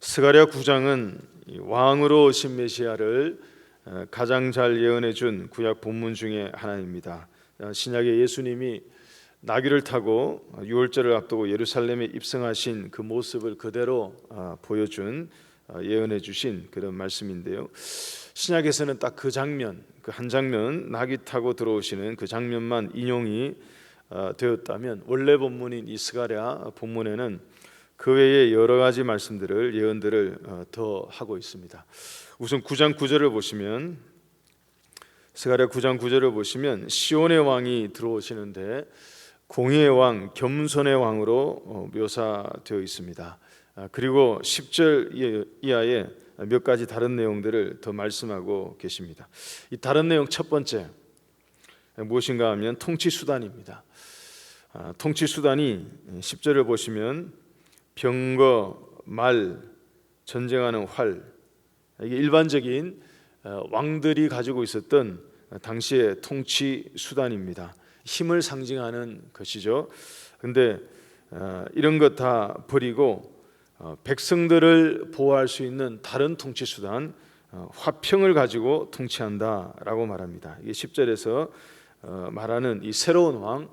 스가랴 9장은 왕으로 오신 메시아를 가장 잘 예언해 준 구약 본문 중에 하나입니다. 신약의 예수님이 나귀를 타고 유월절을 앞두고 예루살렘에 입성하신 그 모습을 그대로 보여준 예언해 주신 그런 말씀인데요. 신약에서는 딱 그 장면, 그 한 장면, 나귀 타고 들어오시는 그 장면만 인용이 되었다면, 원래 본문인 이 스가랴 본문에는 그 외에 여러 가지 말씀들을, 예언들을 더 하고 있습니다. 우선 9장 9절을 보시면, 스가랴 9장 9절을 보시면 시온의 왕이 들어오시는데 공의의 왕, 겸손의 왕으로 묘사되어 있습니다. 그리고 10절 이하에 몇 가지 다른 내용들을 더 말씀하고 계십니다. 이 다른 내용 첫 번째 무엇인가 하면 통치수단입니다. 통치수단이 10절을 보시면 병거, 말, 전쟁하는 활, 이게 일반적인 왕들이 가지고 있었던 당시의 통치 수단입니다. 힘을 상징하는 것이죠. 그런데 이런 것 다 버리고 백성들을 보호할 수 있는 다른 통치 수단, 화평을 가지고 통치한다라고 말합니다. 이게 10절에서 말하는 이 새로운 왕,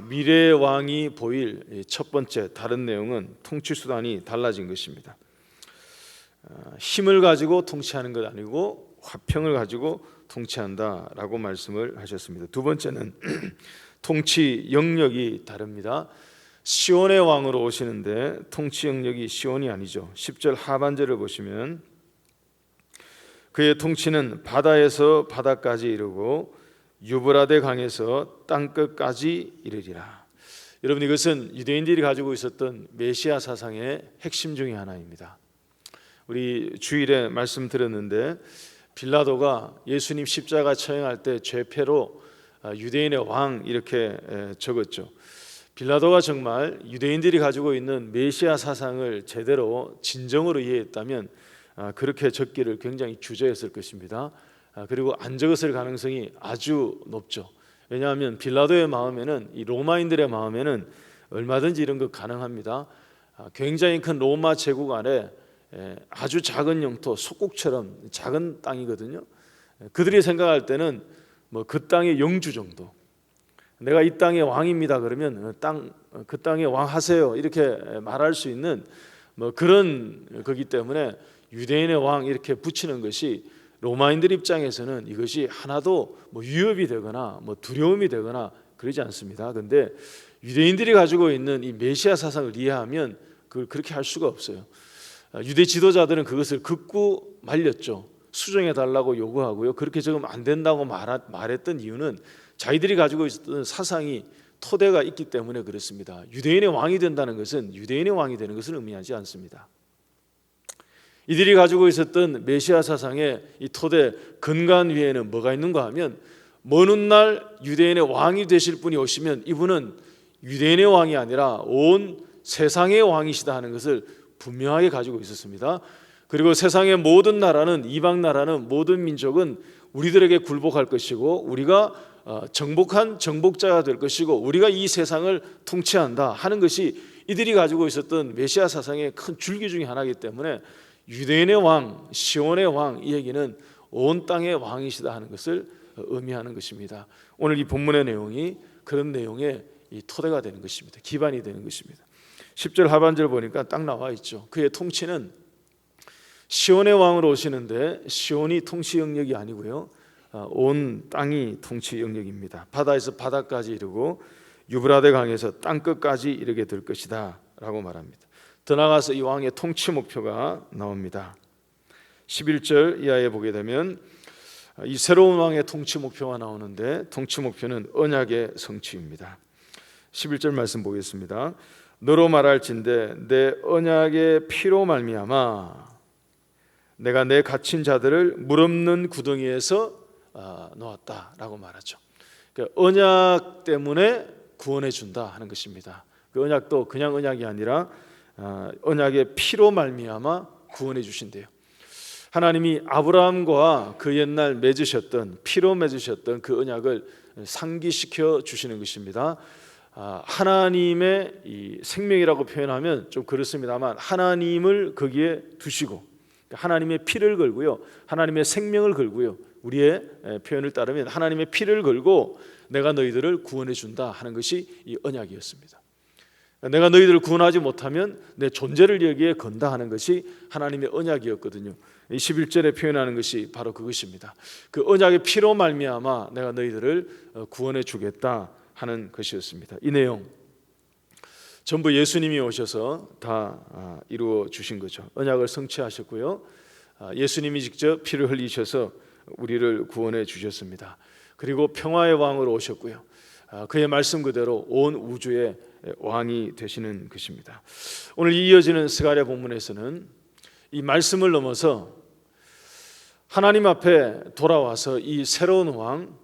미래의 왕이 보일 첫 번째 다른 내용은 통치 수단이 달라진 것입니다. 힘을 가지고 통치하는 것 아니고 화평을 가지고 통치한다라고 말씀을 하셨습니다. 두 번째는 통치 영역이 다릅니다. 시온의 왕으로 오시는데 통치 영역이 시온이 아니죠. 10절 하반절을 보시면 그의 통치는 바다에서 바다까지 이르고 유브라데 강에서 땅끝까지 이르리라. 여러분, 이것은 유대인들이 가지고 있었던 메시아 사상의 핵심 중에 하나입니다. 우리 주일에 말씀드렸는데 빌라도가 예수님 십자가 처형할 때 죄패로 유대인의 왕 이렇게 적었죠. 빌라도가 정말 유대인들이 가지고 있는 메시아 사상을 제대로 진정으로 이해했다면 그렇게 적기를 굉장히 주저했을 것입니다. 그리고 안 적었을 가능성이 아주 높죠. 왜냐하면 빌라도의 마음에는, 이 로마인들의 마음에는 얼마든지 이런 것 가능합니다. 굉장히 큰 로마 제국 안에 아주 작은 영토, 속국처럼 작은 땅이거든요. 그들이 생각할 때는 뭐 그 땅의 영주 정도, 내가 이 땅의 왕입니다 그러면 그 땅의 왕 하세요 이렇게 말할 수 있는 뭐 그런 거기 때문에 유대인의 왕 이렇게 붙이는 것이 로마인들 입장에서는 이것이 하나도 뭐 위협이 되거나 뭐 두려움이 되거나 그러지 않습니다. 그런데 유대인들이 가지고 있는 이 메시아 사상을 이해하면 그걸 그렇게 할 수가 없어요. 유대 지도자들은 그것을 극구 말렸죠. 수정해 달라고 요구하고요. 그렇게 적으면 안 된다고 말했던 이유는 자기들이 가지고 있었던 사상이 토대가 있기 때문에 그렇습니다. 유대인의 왕이 된다는 것은 유대인의 왕이 되는 것을 의미하지 않습니다. 이들이 가지고 있었던 메시아 사상의 이 토대 근간 위에는 뭐가 있는가 하면, 먼 훗날 유대인의 왕이 되실 분이 오시면 이분은 유대인의 왕이 아니라 온 세상의 왕이시다 하는 것을 분명하게 가지고 있었습니다. 그리고 세상의 모든 나라는, 이방 나라는, 모든 민족은 우리들에게 굴복할 것이고 우리가 정복한 정복자가 될 것이고 우리가 이 세상을 통치한다 하는 것이 이들이 가지고 있었던 메시아 사상의 큰 줄기 중에 하나이기 때문에 유대인의 왕, 시온의 왕, 이 얘기는 온 땅의 왕이시다 하는 것을 의미하는 것입니다. 오늘 이 본문의 내용이 그런 내용의 이 토대가 되는 것입니다. 기반이 되는 것입니다. 10절 하반절 보니까 딱 나와 있죠. 그의 통치는 시온의 왕으로 오시는데 시온이 통치 영역이 아니고요, 온 땅이 통치 영역입니다. 바다에서 바다까지 이르고 유브라데 강에서 땅끝까지 이르게 될 것이다 라고 말합니다. 더 나아가서 이 왕의 통치 목표가 나옵니다. 11절 이하에 보게 되면 이 새로운 왕의 통치 목표가 나오는데 통치 목표는 언약의 성취입니다. 11절 말씀 보겠습니다. 너로 말할진대 내 언약의 피로 말미암아 내가 내 갇힌 자들을 물 없는 구덩이에서 놓았다라고 말하죠. 그러니까 언약 때문에 구원해 준다 하는 것입니다. 그 언약도 그냥 언약이 아니라 언약의 피로 말미암아 구원해 주신대요. 하나님이 아브라함과 그 옛날 맺으셨던, 피로 맺으셨던 그 언약을 상기시켜 주시는 것입니다. 하나님의 이 생명이라고 표현하면 좀 그렇습니다만 하나님을 거기에 두시고 하나님의 피를 걸고요, 하나님의 생명을 걸고요, 우리의 표현을 따르면 하나님의 피를 걸고 내가 너희들을 구원해 준다 하는 것이 이 언약이었습니다. 내가 너희들을 구원하지 못하면 내 존재를 여기에 건다 하는 것이 하나님의 언약이었거든요. 이 11절에 표현하는 것이 바로 그것입니다. 그 언약의 피로 말미암아 내가 너희들을 구원해 주겠다 하는 것이었습니다. 이 내용 전부 예수님이 오셔서 다 이루어 주신 거죠. 언약을 성취하셨고요, 예수님이 직접 피를 흘리셔서 우리를 구원해 주셨습니다. 그리고 평화의 왕으로 오셨고요, 그의 말씀 그대로 온 우주의 왕이 되시는 것입니다. 오늘 이어지는 스가랴 본문에서는 이 말씀을 넘어서 하나님 앞에 돌아와서 이 새로운 왕,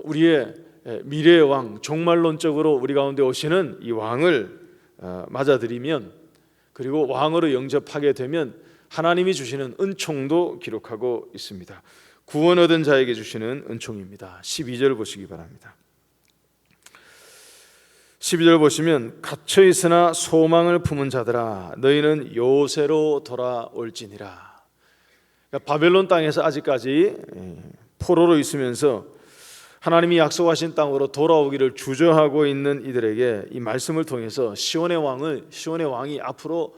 우리의 미래의 왕, 종말론적으로 우리 가운데 오시는 이 왕을 맞아들이면, 그리고 왕으로 영접하게 되면 하나님이 주시는 은총도 기록하고 있습니다. 구원 얻은 자에게 주시는 은총입니다. 12절 보시기 바랍니다. 12절 보시면 갇혀 있으나 소망을 품은 자들아 너희는 요새로 돌아올지니라. 그러니까 바벨론 땅에서 아직까지 포로로 있으면서 하나님이 약속하신 땅으로 돌아오기를 주저하고 있는 이들에게 이 말씀을 통해서 시온의 왕이 앞으로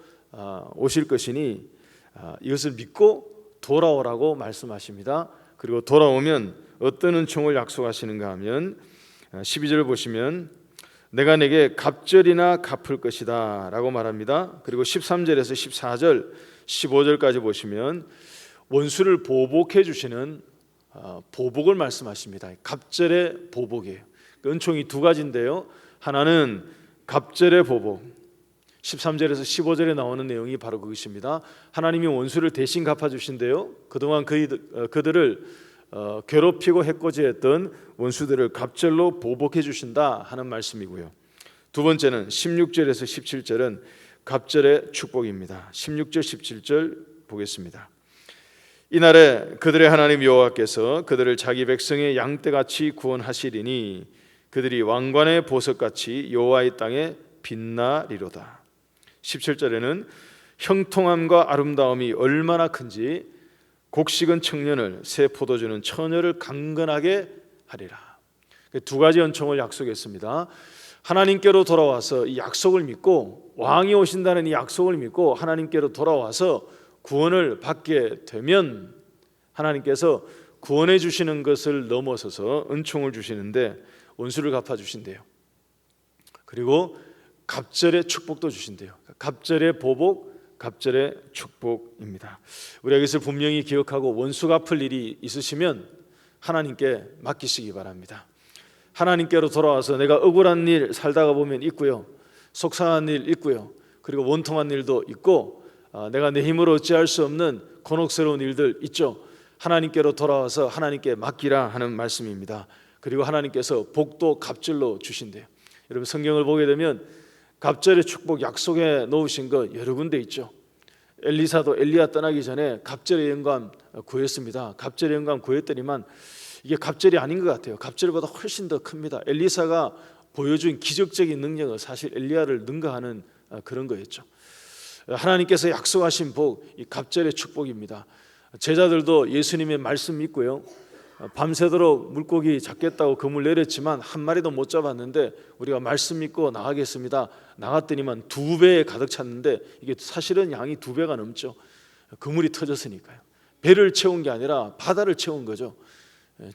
오실 것이니 이것을 믿고 돌아오라고 말씀하십니다. 그리고 돌아오면 어떤 은총을 약속하시는가 하면 12절을 보시면 내가 내게 갑절이나 갚을 것이다 라고 말합니다. 그리고 13절에서 14절 15절까지 보시면 원수를 보복해 주시는 보복을 말씀하십니다. 갑절의 보복이에요. 은총이 두 가지인데요, 하나는 갑절의 보복, 13절에서 15절에 나오는 내용이 바로 그것입니다. 하나님이 원수를 대신 갚아주신대요. 그동안 그들을 괴롭히고 해코지했던 원수들을 갑절로 보복해 주신다 하는 말씀이고요, 두 번째는 16절에서 17절은 갑절의 축복입니다. 16절 17절 보겠습니다. 이날에 그들의 하나님 여호와께서 그들을 자기 백성의 양떼같이 구원하시리니 그들이 왕관의 보석같이 여호와의 땅에 빛나리로다. 17절에는 형통함과 아름다움이 얼마나 큰지 곡식은 청년을, 새 포도주는 처녀를 강건하게 하리라. 두 가지 은총을 약속했습니다. 하나님께로 돌아와서 이 약속을 믿고, 왕이 오신다는 이 약속을 믿고 하나님께로 돌아와서 구원을 받게 되면 하나님께서 구원해 주시는 것을 넘어서서 은총을 주시는데 원수를 갚아주신대요. 그리고 갑절의 축복도 주신대요. 갑절의 보복, 갑절의 축복입니다. 우리가 이것을 분명히 기억하고 원수 갚을 일이 있으시면 하나님께 맡기시기 바랍니다. 하나님께로 돌아와서 내가 억울한 일 살다가 보면 있고요, 속상한 일 있고요, 그리고 원통한 일도 있고 내가 내 힘으로 어찌할 수 없는 곤혹스러운 일들 있죠. 하나님께로 돌아와서 하나님께 맡기라 하는 말씀입니다. 그리고 하나님께서 복도 갑절로 주신대요. 여러분 성경을 보게 되면 갑절의 축복 약속에 놓으신 거 여러 군데 있죠. 엘리사도 엘리야 떠나기 전에 갑절의 영감 구했습니다. 갑절의 영감 구했더니만 이게 갑절이 아닌 것 같아요. 갑절보다 훨씬 더 큽니다. 엘리사가 보여준 기적적인 능력은 사실 엘리야를 능가하는 그런 거였죠. 하나님께서 약속하신 복, 이 갑절의 축복입니다. 제자들도 예수님의 말씀 믿고요, 밤새도록 물고기 잡겠다고 그물 내렸지만 한 마리도 못 잡았는데 우리가 말씀 믿고 나가겠습니다. 나갔더니만 2배에 가득 찼는데 이게 사실은 양이 2배가 넘죠. 그물이 터졌으니까요. 배를 채운 게 아니라 바다를 채운 거죠.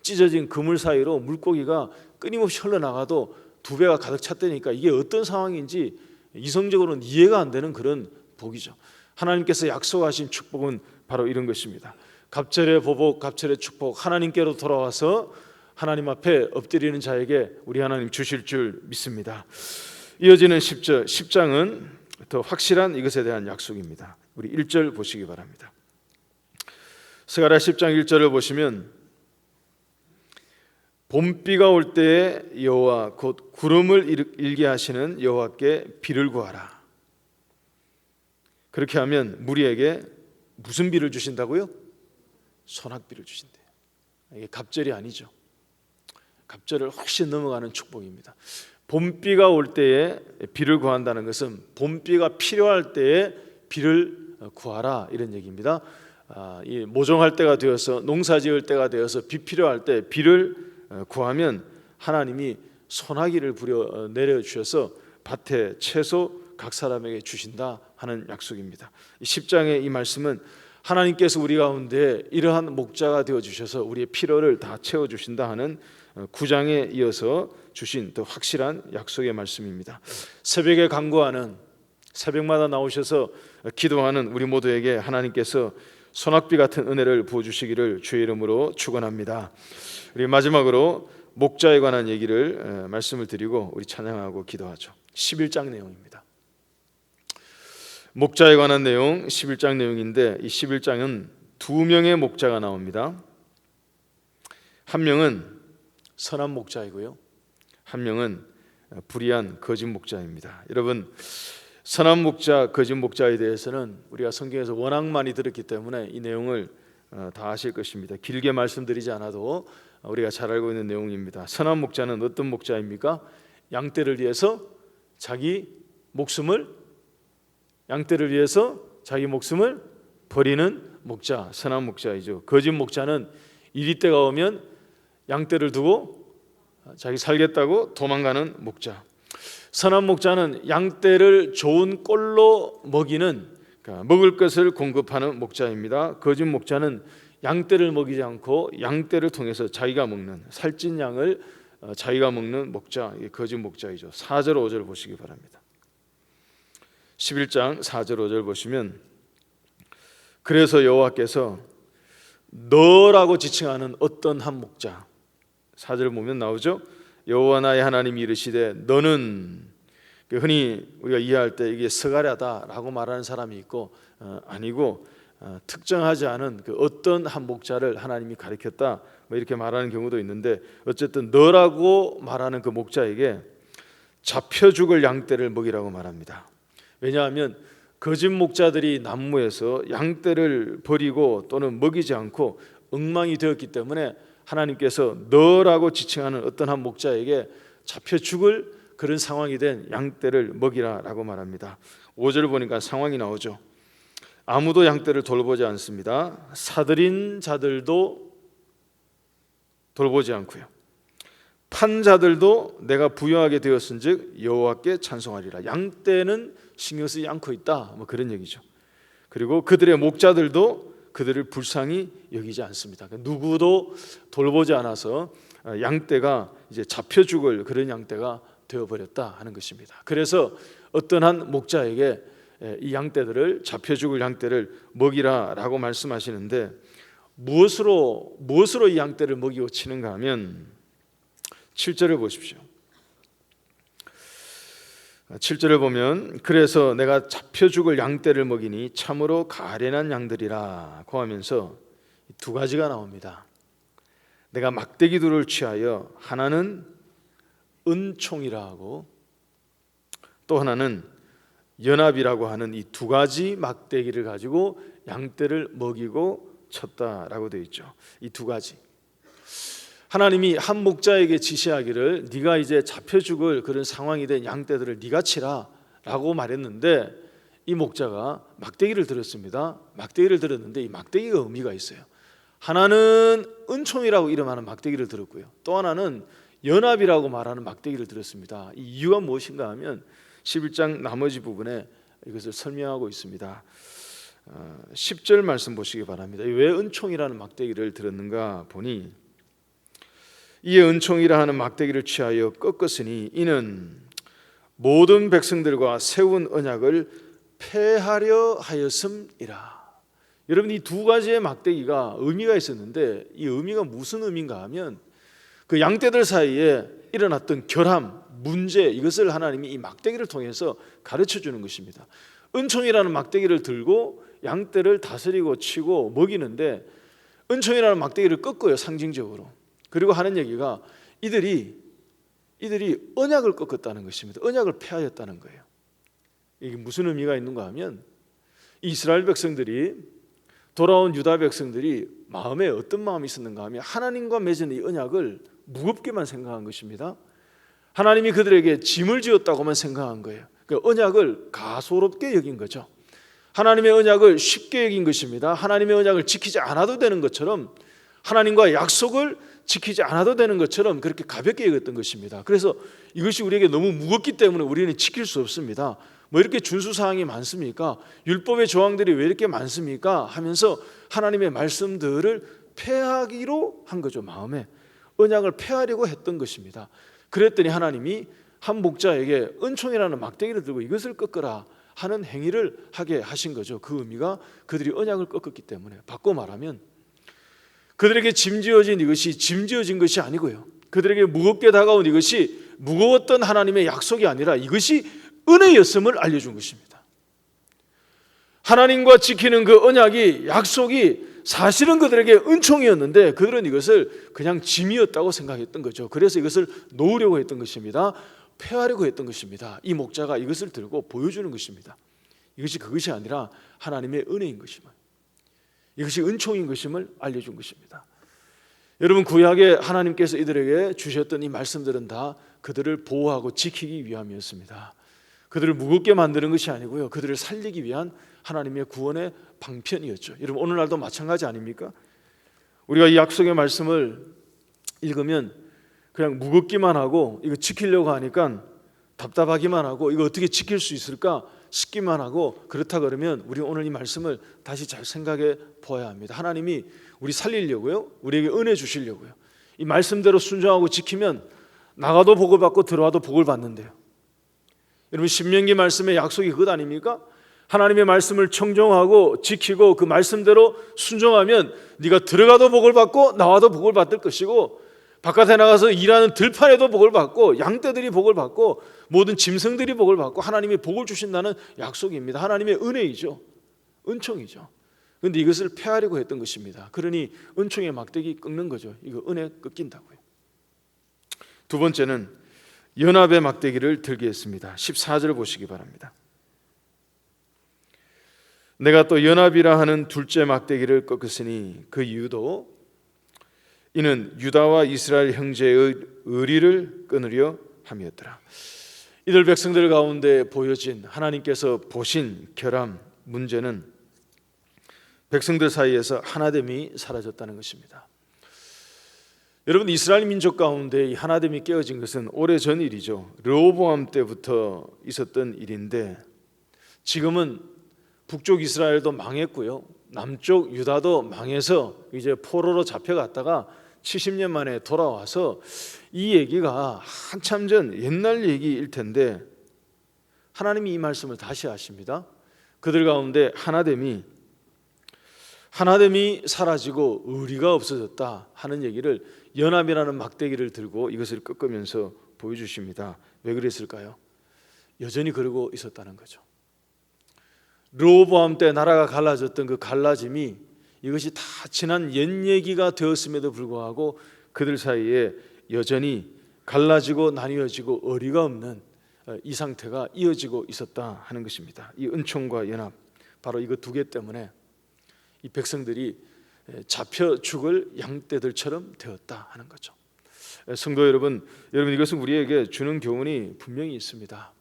찢어진 그물 사이로 물고기가 끊임없이 흘러나가도 2배가 가득 찼다니까 이게 어떤 상황인지 이성적으로는 이해가 안 되는 그런 복이죠. 하나님께서 약속하신 축복은 바로 이런 것입니다. 갑절의 보복, 갑절의 축복, 하나님께로 돌아와서 하나님 앞에 엎드리는 자에게 우리 하나님 주실 줄 믿습니다. 이어지는 10장은 더 확실한 이것에 대한 약속입니다. 우리 1절 보시기 바랍니다. 스가랴 10장 1절을 보시면 봄비가 올 때에 여호와 곧 구름을 일게 하시는 여호와께 비를 구하라. 그렇게 하면 무리에게 무슨 비를 주신다고요? 소낙비를 주신대요. 이게 갑절이 아니죠. 갑절을 훨씬 넘어가는 축복입니다. 봄비가 올 때에 비를 구한다는 것은 봄비가 필요할 때에 비를 구하라 이런 얘기입니다. 이 모종할 때가 되어서 농사지을 때가 되어서 비 필요할 때 비를 구하면 하나님이 소나기를 부려 내려주셔서 밭에 채소 각 사람에게 주신다 하는 약속입니다. 10장의 이 말씀은 하나님께서 우리 가운데 이러한 목자가 되어주셔서 우리의 필요를 다 채워주신다 하는 9장에 이어서 주신 더 확실한 약속의 말씀입니다. 새벽에 간구하는, 새벽마다 나오셔서 기도하는 우리 모두에게 하나님께서 소낙비 같은 은혜를 부어주시기를 주의 이름으로 축원합니다. 우리 마지막으로 목자에 관한 얘기를 말씀을 드리고 우리 찬양하고 기도하죠. 11장 내용입니다. 목자에 관한 내용 11장 내용인데, 이 11장은 두 명의 목자가 나옵니다. 한 명은 선한 목자이고요, 한 명은 불의한 거짓 목자입니다. 여러분, 선한 목자, 거짓 목자에 대해서는 우리가 성경에서 워낙 많이 들었기 때문에 이 내용을 다 아실 것입니다. 길게 말씀드리지 않아도 우리가 잘 알고 있는 내용입니다. 선한 목자는 어떤 목자입니까? 양떼를 위해서 자기 목숨을 버리는 목자, 선한 목자이죠. 거짓 목자는 이리 때가 오면 양떼를 두고 자기 살겠다고 도망가는 목자. 선한 목자는 양떼를 좋은 꼴로 먹이는, 그러니까 먹을 것을 공급하는 목자입니다. 거짓 목자는 양떼를 먹이지 않고 양떼를 통해서 자기가 먹는, 살찐 양을 자기가 먹는 목자, 이게 거짓 목자이죠. 4절 5절 보시기 바랍니다. 11장 4절 5절 보시면, 그래서 여호와께서 너라고 지칭하는 어떤 한 목자, 4절 보면 나오죠. 여호와 나의 하나님이 이르시되 너는, 흔히 우리가 이해할 때 이게 스가랴다라고 말하는 사람이 있고 아니고 특정하지 않은 그 어떤 한 목자를 하나님이 가리켰다 뭐 이렇게 말하는 경우도 있는데, 어쨌든 너라고 말하는 그 목자에게 잡혀 죽을 양떼를 먹이라고 말합니다. 왜냐하면 거짓 목자들이 난무해서 양떼를 버리고 또는 먹이지 않고 엉망이 되었기 때문에 하나님께서 너라고 지칭하는 어떤 한 목자에게 잡혀 죽을 그런 상황이 된 양떼를 먹이라라고 말합니다. 5절을 보니까 상황이 나오죠. 아무도 양떼를 돌보지 않습니다. 사들인 자들도 돌보지 않고요, 판 자들도 내가 부여하게 되었은즉 여호와께 찬송하리라. 양떼는 신경 쓰지 않고 있다, 뭐 그런 얘기죠. 그리고 그들의 목자들도 그들을 불쌍히 여기지 않습니다. 누구도 돌보지 않아서 양떼가 이제 잡혀 죽을 그런 양떼가 되어버렸다 하는 것입니다. 그래서 어떤 한 목자에게 이 양떼들을, 잡혀 죽을 양떼를 먹이라라고 말씀하시는데, 무엇으로 이 양떼를 먹이고 치는가 하면 7절을 보십시오. 7절을 보면, 그래서 내가 잡혀 죽을 양떼를 먹이니 참으로 가련한 양들이라고 하면서 두 가지가 나옵니다. 내가 막대기 둘을 취하여, 하나는 은총이라 하고 또 하나는 연합이라고 하는 이 두 가지 막대기를 가지고 양떼를 먹이고 쳤다라고 되어 있죠. 이 두 가지, 하나님이 한 목자에게 지시하기를 네가 이제 잡혀 죽을 그런 상황이 된 양떼들을 네가 치라 라고 말했는데, 이 목자가 막대기를 들었습니다. 막대기를 들었는데 이 막대기가 의미가 있어요. 하나는 은총이라고 이름하는 막대기를 들었고요, 또 하나는 연합이라고 말하는 막대기를 들었습니다. 이 이유가 무엇인가 하면 11장 나머지 부분에 이것을 설명하고 있습니다. 10절 말씀 보시기 바랍니다. 왜 은총이라는 막대기를 들었는가 보니, 이에 은총이라 하는 막대기를 취하여 꺾었으니 이는 모든 백성들과 세운 언약을 폐하려 하였음이라. 여러분, 이 두 가지의 막대기가 의미가 있었는데, 이 의미가 무슨 의미인가 하면 그 양떼들 사이에 일어났던 결함, 문제, 이것을 하나님이 이 막대기를 통해서 가르쳐 주는 것입니다. 은총이라는 막대기를 들고 양떼를 다스리고 치고 먹이는데, 은총이라는 막대기를 꺾어요, 상징적으로. 그리고 하는 얘기가 이들이 언약을 꺾었다는 것입니다. 언약을 폐하였다는 거예요. 이게 무슨 의미가 있는가 하면, 이스라엘 백성들이, 돌아온 유다 백성들이 마음에 어떤 마음이 있었는가 하면 하나님과 맺은 이 언약을 무겁게만 생각한 것입니다. 하나님이 그들에게 짐을 지었다고만 생각한 거예요. 그 언약을 가소롭게 여긴 거죠. 하나님의 언약을 쉽게 여긴 것입니다. 하나님의 언약을 지키지 않아도 되는 것처럼, 하나님과 약속을 지키지 않아도 되는 것처럼 그렇게 가볍게 여겼던 것입니다. 그래서 이것이 우리에게 너무 무겁기 때문에 우리는 지킬 수 없습니다. 뭐 이렇게 준수사항이 많습니까? 율법의 조항들이 왜 이렇게 많습니까? 하면서 하나님의 말씀들을 폐하기로 한 거죠. 마음에 언약을 폐하려고 했던 것입니다. 그랬더니 하나님이 한 목자에게 은총이라는 막대기를 들고 이것을 꺾으라 하는 행위를 하게 하신 거죠. 그 의미가 그들이 언약을 꺾었기 때문에. 바꿔 말하면 그들에게 짐지어진 이것이 짐지어진 것이 아니고요, 그들에게 무겁게 다가온 이것이 무거웠던 하나님의 약속이 아니라 이것이 은혜였음을 알려준 것입니다. 하나님과 지키는 그 언약이, 약속이 사실은 그들에게 은총이었는데 그들은 이것을 그냥 짐이었다고 생각했던 거죠. 그래서 이것을 놓으려고 했던 것입니다. 폐하려고 했던 것입니다. 이 목자가 이것을 들고 보여주는 것입니다. 이것이 그것이 아니라 하나님의 은혜인 것임을, 이것이 은총인 것임을 알려준 것입니다. 여러분, 구약에 하나님께서 이들에게 주셨던 이 말씀들은 다 그들을 보호하고 지키기 위함이었습니다. 그들을 무겁게 만드는 것이 아니고요, 그들을 살리기 위한 하나님의 구원의 방편이었죠. 여러분, 오늘날도 마찬가지 아닙니까? 우리가 이 약속의 말씀을 읽으면 그냥 무겁기만 하고 이거 지키려고 하니까 답답하기만 하고 이거 어떻게 지킬 수 있을까 싶기만 하고, 그렇다 그러면 우리 오늘 이 말씀을 다시 잘 생각해 보아야 합니다. 하나님이 우리 살리려고요, 우리에게 은혜 주시려고요, 이 말씀대로 순종하고 지키면 나가도 복을 받고 들어와도 복을 받는데요. 여러분, 신명기 말씀의 약속이 그것 아닙니까? 하나님의 말씀을 청종하고 지키고 그 말씀대로 순종하면 네가 들어가도 복을 받고 나와도 복을 받을 것이고, 바깥에 나가서 일하는 들판에도 복을 받고 양떼들이 복을 받고 모든 짐승들이 복을 받고 하나님이 복을 주신다는 약속입니다. 하나님의 은혜이죠. 은총이죠. 그런데 이것을 폐하려고 했던 것입니다. 그러니 은총의 막대기 꺾는 거죠. 이거 은혜 꺾인다고요. 두 번째는 연합의 막대기를 들게 했습니다. 14절 보시기 바랍니다. 내가 또 연합이라 하는 둘째 막대기를 꺾었으니 그 이유도 이는 유다와 이스라엘 형제의 의리를 끊으려 함이었더라. 이들 백성들 가운데 보여진 하나님께서 보신 결함, 문제는 백성들 사이에서 하나됨이 사라졌다는 것입니다. 여러분, 이스라엘 민족 가운데 이 하나됨이 깨어진 것은 오래전 일이죠. 르호보암 때부터 있었던 일인데, 지금은 북쪽 이스라엘도 망했고요, 남쪽 유다도 망해서 이제 포로로 잡혀갔다가 70년 만에 돌아와서 이 얘기가 한참 전 옛날 얘기일 텐데 하나님이 이 말씀을 다시 하십니다. 그들 가운데 하나됨이 사라지고 의리가 없어졌다 하는 얘기를 연합이라는 막대기를 들고 이것을 꺾으면서 보여주십니다. 왜 그랬을까요? 여전히 그러고 있었다는 거죠. 르호보암 때 나라가 갈라졌던 그 갈라짐이 이것이 다 지난 옛 얘기가 되었음에도 불구하고 그들 사이에 여전히 갈라지고 나뉘어지고 의리가 없는 이 상태가 이어지고 있었다 하는 것입니다. 이 은총과 연합, 바로 이거 두 개 때문에 이 백성들이 잡혀 죽을 양떼들처럼 되었다 하는 거죠. 성도 여러분, 이것은 우리에게 주는 교훈이 분명히 있습니다.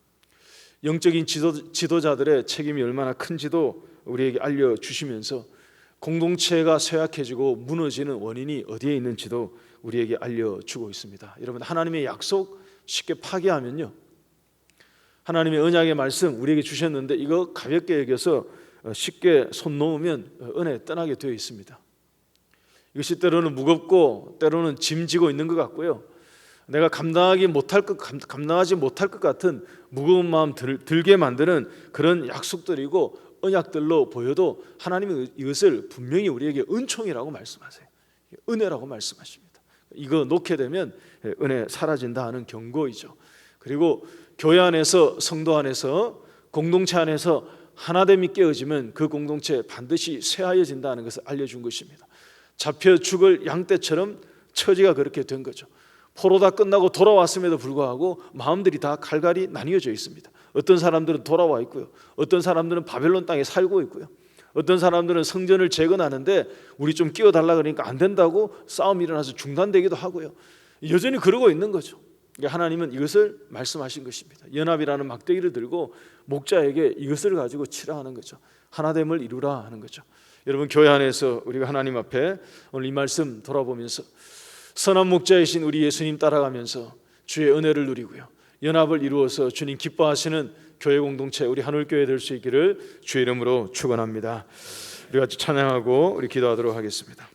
영적인 지도자들의 책임이 얼마나 큰지도 우리에게 알려주시면서 공동체가 쇠약해지고 무너지는 원인이 어디에 있는지도 우리에게 알려주고 있습니다. 여러분, 하나님의 약속 쉽게 파괴하면요, 하나님의 언약의 말씀 우리에게 주셨는데 이거 가볍게 여겨서 쉽게 손 놓으면 은혜 떠나게 되어 있습니다. 이것이 때로는 무겁고 때로는 짐지고 있는 것 같고요, 내가 감당하지 못할 것 같은 무거운 마음 들게 만드는 그런 약속들이고 언약들로 보여도 하나님은 이것을 분명히 우리에게 은총이라고 말씀하세요. 은혜라고 말씀하십니다. 이거 놓게 되면 은혜 사라진다 하는 경고이죠. 그리고 교회 안에서, 성도 안에서, 공동체 안에서 하나됨이 깨어지면 그 공동체 반드시 쇠하여진다는 것을 알려준 것입니다. 잡혀 죽을 양떼처럼 처지가 그렇게 된 거죠. 포로 다 끝나고 돌아왔음에도 불구하고 마음들이 다 갈갈이 나뉘어져 있습니다. 어떤 사람들은 돌아와 있고요, 어떤 사람들은 바벨론 땅에 살고 있고요, 어떤 사람들은 성전을 재건하는데 우리 좀 끼워달라 그러니까 안 된다고 싸움이 일어나서 중단되기도 하고요. 여전히 그러고 있는 거죠. 그러니까 하나님은 이것을 말씀하신 것입니다. 연합이라는 막대기를 들고 목자에게 이것을 가지고 치라 하는 거죠. 하나됨을 이루라 하는 거죠. 여러분, 교회 안에서 우리가 하나님 앞에 오늘 이 말씀 돌아보면서 선한 목자이신 우리 예수님 따라가면서 주의 은혜를 누리고요, 연합을 이루어서 주님 기뻐하시는 교회 공동체, 우리 한울교회 될 수 있기를 주의 이름으로 축원합니다. 우리 같이 찬양하고 우리 기도하도록 하겠습니다.